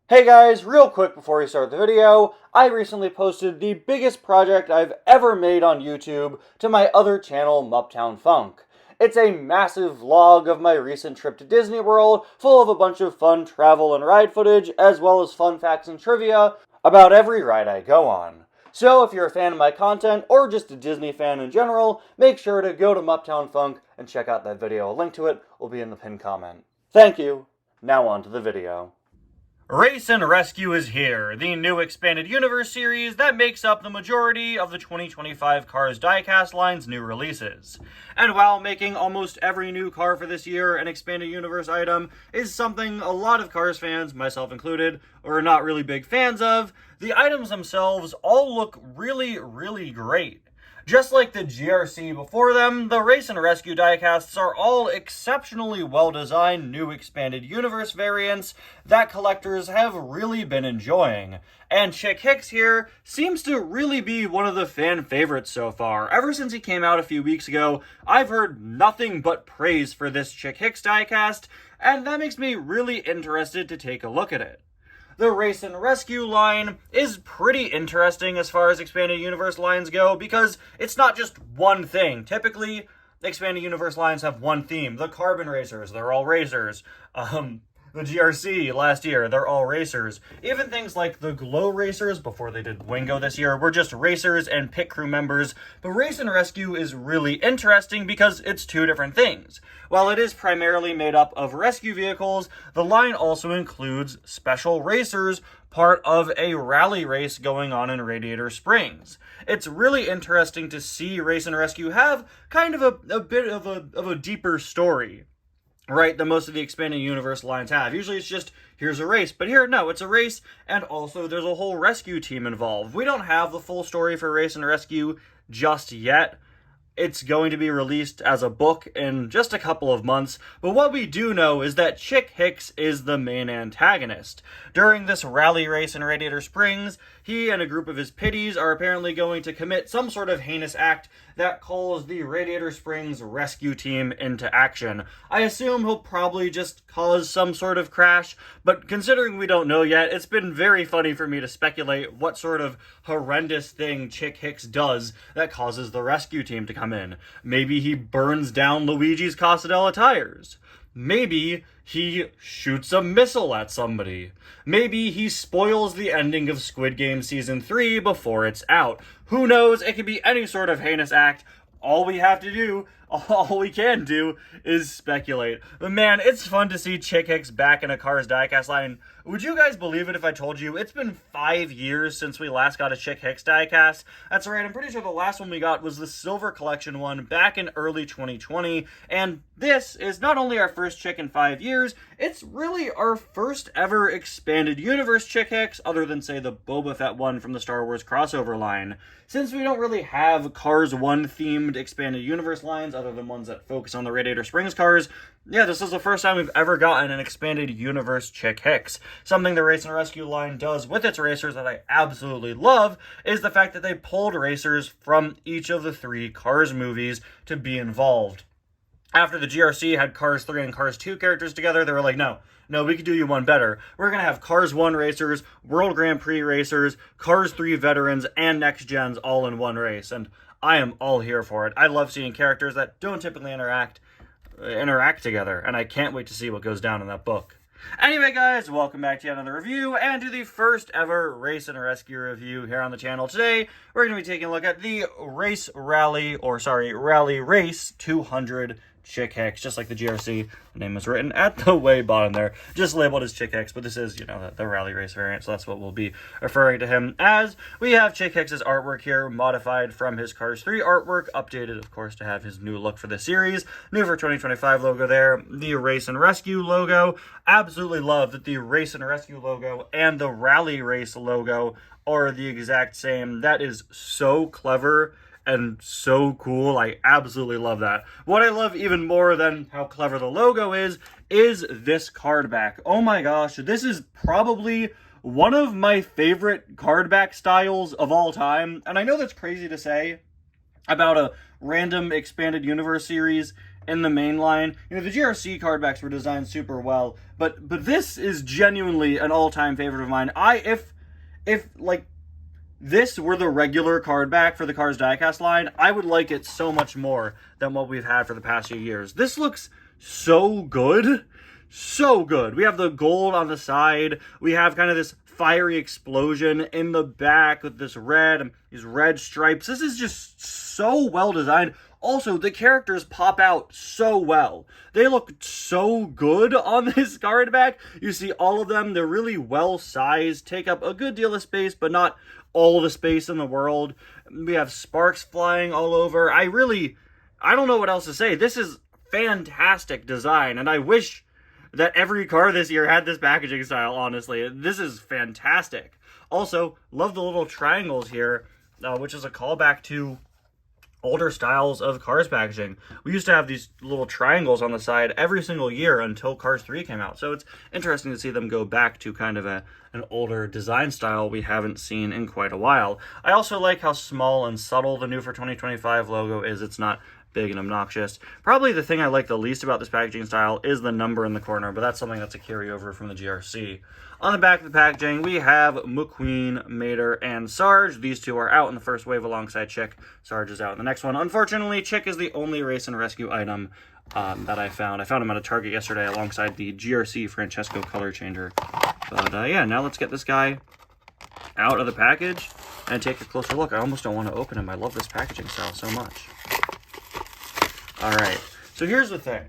Hey guys, real quick before we start the video, I recently posted the biggest project I've ever made on YouTube to my other channel, Muptown Funk. It's a massive vlog of my recent trip to Disney World, full of a bunch of fun travel and ride footage, as well as fun facts and trivia about every ride I go on. So if you're a fan of my content, or just a Disney fan in general, make sure to go to Muptown Funk and check out that video. A link to it will be in the pinned comment. Thank you. Now on to the video. Race and Rescue is here, the new expanded universe series that makes up the majority of the 2025 Cars diecast line's new releases. And while making almost every new car for this year an expanded universe item is something a lot of Cars fans, myself included, are not really big fans of, the items themselves all look really great. Just like the GRC before them, the Race and Rescue diecasts are all exceptionally well-designed new expanded universe variants that collectors have really been enjoying. And Chick Hicks here seems to really be one of the fan favorites so far. Ever since he came out a few weeks ago, I've heard nothing but praise for this Chick Hicks diecast, and that makes me really interested to take a look at it. The Race and Rescue line is pretty interesting as far as expanded universe lines go because it's not just one thing. Typically, expanded universe lines have one theme. The Carbon Racers, they're all racers. The GRC last year, they're all racers. Even things like the Glow Racers, before they did Wingo this year, were just racers and pit crew members. But Race and Rescue is really interesting because it's two different things. While it is primarily made up of rescue vehicles, the line also includes special racers, part of a rally race going on in Radiator Springs. It's really interesting to see Race and Rescue have kind of a bit of a deeper story, right, that most of the expanded universe lines have. Usually it's just, here's a race, but here, no, it's a race, and also there's a whole rescue team involved. We don't have the full story for Race and Rescue just yet. It's going to be released as a book in just a couple of months, but what we do know is that Chick Hicks is the main antagonist. During this rally race in Radiator Springs, he and a group of his pitties are apparently going to commit some sort of heinous act that calls the Radiator Springs rescue team into action. I assume he'll probably just cause some sort of crash, but considering we don't know yet, it's been very funny for me to speculate what sort of horrendous thing Chick Hicks does that causes the rescue team to come in. Maybe he burns down Luigi's Casadella tires. Maybe he shoots a missile at somebody. Maybe he spoils the ending of Squid Game Season 3 before it's out. Who knows? It could be any sort of heinous act. All we can do is speculate. But man, it's fun to see Chick Hicks back in a Cars diecast line. Would you guys believe it if I told you it's been 5 years since we last got a Chick Hicks diecast? That's right, I'm pretty sure the last one we got was the Silver Collection one back in early 2020. And this is not only our first Chick in 5 years, it's really our first ever expanded universe Chick Hicks, other than, say, the Boba Fett one from the Star Wars crossover line. Since we don't really have Cars 1 themed expanded universe lines, other than ones that focus on the Radiator Springs cars, yeah, this is the first time we've ever gotten an expanded universe Chick Hicks. Something the Race and Rescue line does with its racers that I absolutely love is the fact that they pulled racers from each of the 3 Cars movies to be involved. After the GRC had Cars 3 and Cars 2 characters together, they were like, no, we could do you one better. We're going to have Cars 1 racers, World Grand Prix racers, Cars 3 veterans, and Next Gens all in one race. And I am all here for it. I love seeing characters that don't typically interact together, and I can't wait to see what goes down in that book. Anyway, guys, welcome back to yet another review, and to the first ever Race and Rescue review here on the channel. Today, we're going to be taking a look at the Rally Race 200 Chick Hicks, just like the GRC. The name is written at the way bottom there, just labeled as Chick Hicks, but this is, the Rally Race variant, so that's what we'll be referring to him as. We have Chick Hicks' artwork here, modified from his Cars 3 artwork, updated, of course, to have his new look for the series. New for 2025 logo there, the Race and Rescue logo. Absolutely love that the Race and Rescue logo and the Rally Race logo are the exact same. That is so clever and so cool. I absolutely love that. What I love even more than how clever the logo is this card back. Oh my gosh, this is probably one of my favorite card back styles of all time. And I know that's crazy to say about a random expanded universe series in the main line. You know, the GRC card backs were designed super well, but this is genuinely an all-time favorite of mine. If like this were the regular card back for the Cars diecast line, I would like it so much more than what we've had for the past few years. This looks so good. So good. We have the gold on the side. We have kind of this fiery explosion in the back with this red, these red stripes. This is just so well designed. Also, the characters pop out so well. They look so good on this card back. You see all of them. They're really well sized, take up a good deal of space, but not all the space in the world. We have sparks flying all over. I don't know what else to say. This is fantastic design, and I wish that every car this year had this packaging style, honestly. This is fantastic. Also, love the little triangles here, which is a callback to older styles of Cars packaging. We used to have these little triangles on the side every single year until Cars 3 came out. So it's interesting to see them go back to kind of an older design style we haven't seen in quite a while. I also like how small and subtle the new for 2025 logo is. It's not big and obnoxious. Probably the thing I like the least about this packaging style is the number in the corner, but that's something that's a carryover from the GRC. On the back of the packaging, we have McQueen, Mater, and Sarge. These two are out in the first wave alongside Chick. Sarge is out in the next one. Unfortunately, Chick is the only race and rescue item that I found. I found him at a Target yesterday alongside the GRC Francesco color changer. But yeah, now let's get this guy out of the package and take a closer look. I almost don't want to open him. I love this packaging style so much. Alright, so here's the thing.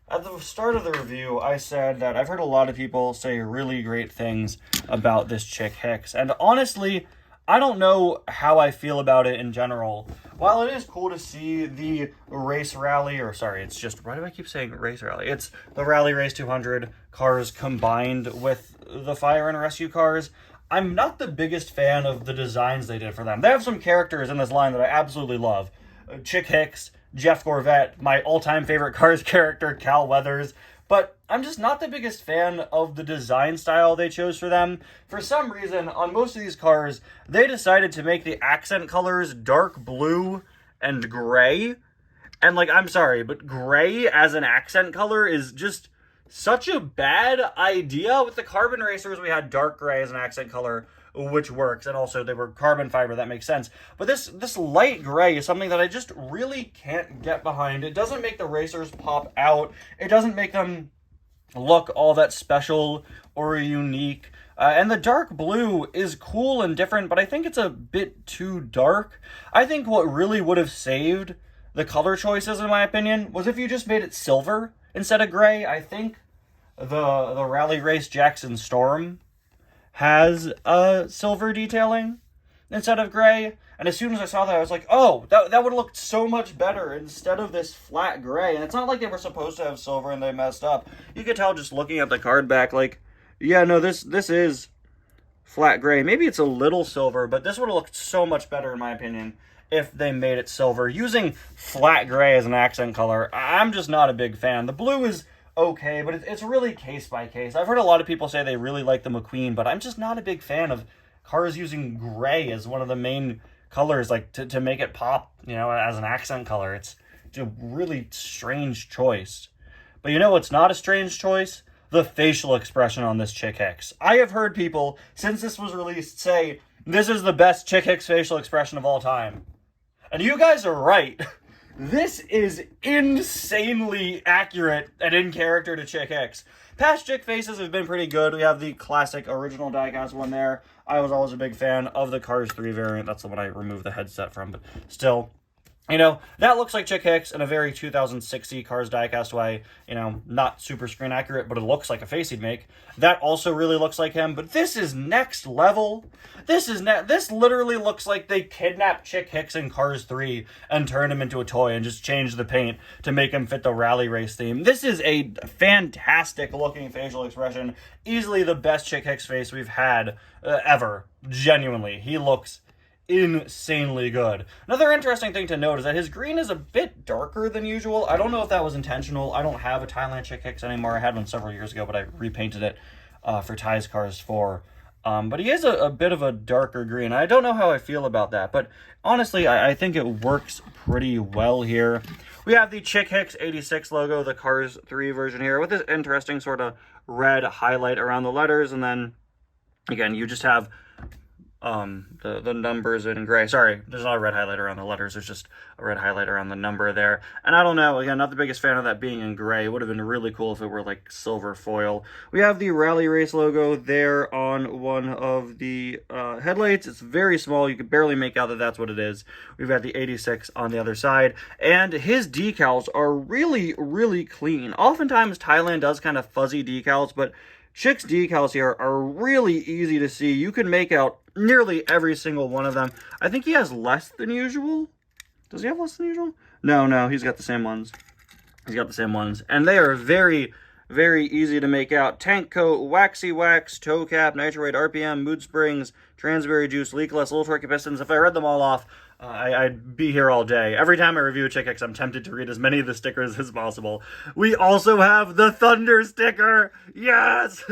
At the start of the review, I said that I've heard a lot of people say really great things about this chick Hicks, and honestly, I don't know how I feel about it in general. While it is cool to see the race rally, or sorry, it's just, why do I keep saying race rally? It's the Rally Race 200 cars combined with the fire and rescue cars. I'm not the biggest fan of the designs they did for them. They have some characters in this line that I absolutely love. Chick Hicks, Jeff Gorvette, my all-time favorite Cars character, Cal Weathers, but I'm just not the biggest fan of the design style they chose for them. For some reason, on most of these cars, they decided to make the accent colors dark blue and gray. And, like, I'm sorry, but gray as an accent color is just such a bad idea. With the Carbon Racers, we had dark gray as an accent color, which works, and also they were carbon fiber, that makes sense. But this light gray is something that I just really can't get behind. It doesn't make the racers pop out. It doesn't make them look all that special or unique. And the dark blue is cool and different, but I think it's a bit too dark. I think what really would have saved the color choices, in my opinion, was if you just made it silver instead of gray. I think the Rally Race Jackson Storm has silver detailing instead of gray. And as soon as I saw that, I was like, oh, that would have looked so much better instead of this flat gray. And it's not like they were supposed to have silver and they messed up. You could tell just looking at the card back, like, yeah, no, this is flat gray. Maybe it's a little silver, but this would have looked so much better, in my opinion, if they made it silver. Using flat gray as an accent color, I'm just not a big fan. The blue is okay, but it's really case by case. I've heard a lot of people say they really like the McQueen, but I'm just not a big fan of cars using gray as one of the main colors, like to make it pop, you know, as an accent color. It's a really strange choice. But you know what's not a strange choice? The facial expression on this Chick Hicks. I have heard people, since this was released, say, this is the best Chick Hicks facial expression of all time. And you guys are right. This is insanely accurate and in character to Chick Hicks. Past Chick faces have been pretty good. We have the classic original diecast one there. I was always a big fan of the Cars 3 variant. That's the one I removed the headset from, but still, you know, that looks like Chick Hicks in a very 2006-y Cars diecast way. You know, not super screen accurate, but it looks like a face he'd make. That also really looks like him, but this is next level. This literally looks like they kidnapped Chick Hicks in Cars 3 and turned him into a toy and just changed the paint to make him fit the rally race theme. This is a fantastic looking facial expression. Easily the best Chick Hicks face we've had ever. Genuinely. He looks insanely good. Another interesting thing to note is that his green is a bit darker than usual. I don't know if that was intentional. I don't have a Thailand Chick Hicks anymore. I had one several years ago, but I repainted it for Ty's Cars 4. But he is a bit of a darker green. I don't know how I feel about that, but honestly, I think it works pretty well here. We have the Chick Hicks 86 logo, the Cars 3 version here, with this interesting sort of red highlight around the letters, and then, again, you just have the numbers in gray. Sorry, there's not a red highlight around the letters. There's just a red highlight around the number there. And I don't know, again, not the biggest fan of that being in gray. It would have been really cool if it were like silver foil. We have the Rally Race logo there on one of the headlights. It's very small. You can barely make out that that's what it is. We've got the 86 on the other side. And his decals are really, really clean. Oftentimes, Thailand does kind of fuzzy decals, but Chick's decals here are really easy to see. You can make out nearly every single one of them. I think he has less than usual. Does he have less than usual? No, he's got the same ones. He's got the same ones. And they are very, very easy to make out. Tank coat, waxy wax, toe cap, nitrate, RPM, mood springs, transberry juice, leakless, little torquey pistons. If I read them all off, I'd be here all day. Every time I review a Chick Hicks, I'm tempted to read as many of the stickers as possible. We also have the Thunder sticker. Yes!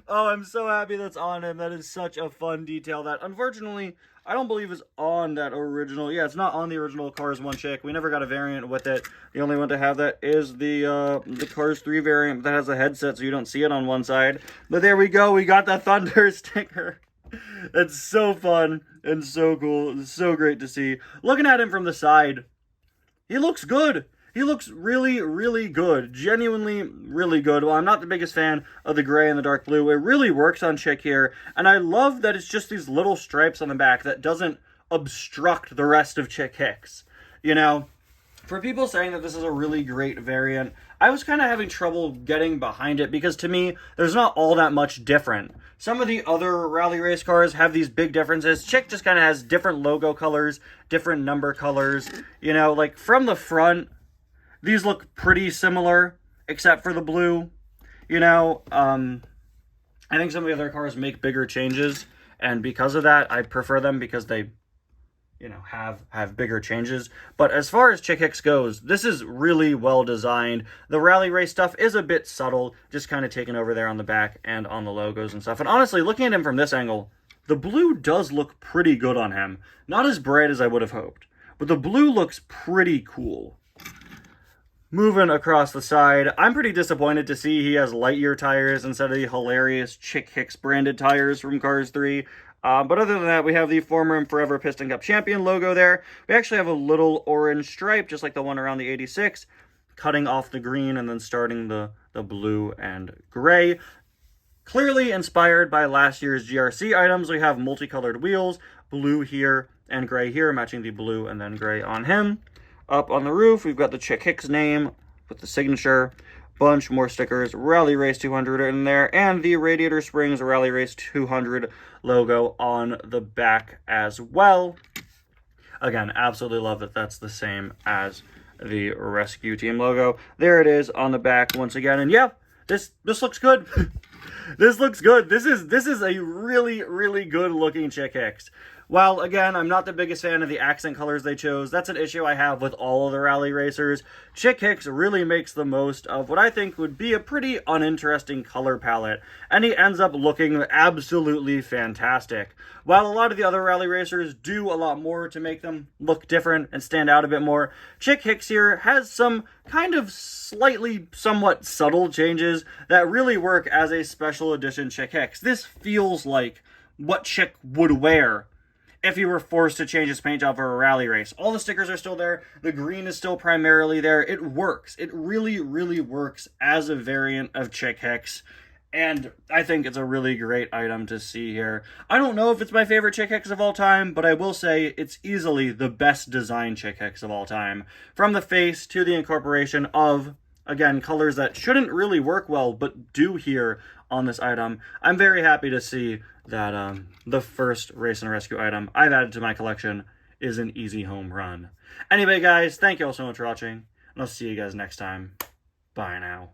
Oh, I'm so happy that's on him. That is such a fun detail that, unfortunately, I don't believe is on that original. Yeah, it's not on the original Cars 1 Chick. We never got a variant with it. The only one to have that is the Cars 3 variant that has a headset, so you don't see it on one side. But there we go. We got the Thunder sticker. It's so fun and so cool. It's so great to see. Looking at him from the side, he looks good. He looks really, really good. Genuinely really good. Well, I'm not the biggest fan of the gray and the dark blue. It really works on Chick here. And I love that it's just these little stripes on the back that doesn't obstruct the rest of Chick Hicks. You know, for people saying that this is a really great variant, I was kind of having trouble getting behind it because to me, there's not all that much different. Some of the other rally race cars have these big differences. Chick just kind of has different logo colors, different number colors. You know, like from the front, these look pretty similar, except for the blue. You know, I think some of the other cars make bigger changes, and because of that, I prefer them because they, you know, have bigger changes. But as far as Chick Hicks goes, this is really well designed. The rally race stuff is a bit subtle, just kind of taken over there on the back and on the logos and stuff. And honestly, looking at him from this angle, the blue does look pretty good on him. Not as bright as I would have hoped, but the blue looks pretty cool. Moving across the side, I'm pretty disappointed to see he has Lightyear tires instead of the hilarious Chick Hicks branded tires from Cars 3. But other than that, we have the former and forever Piston Cup champion logo there. We actually have a little orange stripe, just like the one around the 86, cutting off the green and then starting the blue and gray. Clearly inspired by last year's GRC items, we have multicolored wheels, blue here and gray here, matching the blue and then gray on him. Up on the roof, we've got the Chick Hicks name with the signature, bunch more stickers, Rally Race 200 in there, and the Radiator Springs Rally Race 200 logo on the back as well. Again, absolutely love that that's the same as the Rescue Team logo. There it is on the back once again, and yeah, this looks good. This looks good. This is a really, really good looking Chick Hicks. While, again, I'm not the biggest fan of the accent colors they chose, that's an issue I have with all of the rally racers. Chick Hicks really makes the most of what I think would be a pretty uninteresting color palette, and he ends up looking absolutely fantastic. While a lot of the other rally racers do a lot more to make them look different and stand out a bit more, Chick Hicks here has some kind of slightly, somewhat subtle changes that really work as a special edition Chick Hicks. This feels like what Chick would wear if he were forced to change his paint job for a rally race. All the stickers are still there. The green is still primarily there. It works. It really, really works as a variant of Chick Hicks. And I think it's a really great item to see here. I don't know if it's my favorite Chick Hicks of all time, but I will say it's easily the best designed Chick Hicks of all time. From the face to the incorporation of, again, colors that shouldn't really work well, but do here on this item. I'm very happy to see that the first Race and Rescue item I've added to my collection is an easy home run. Anyway, guys, thank you all so much for watching, and I'll see you guys next time. Bye now.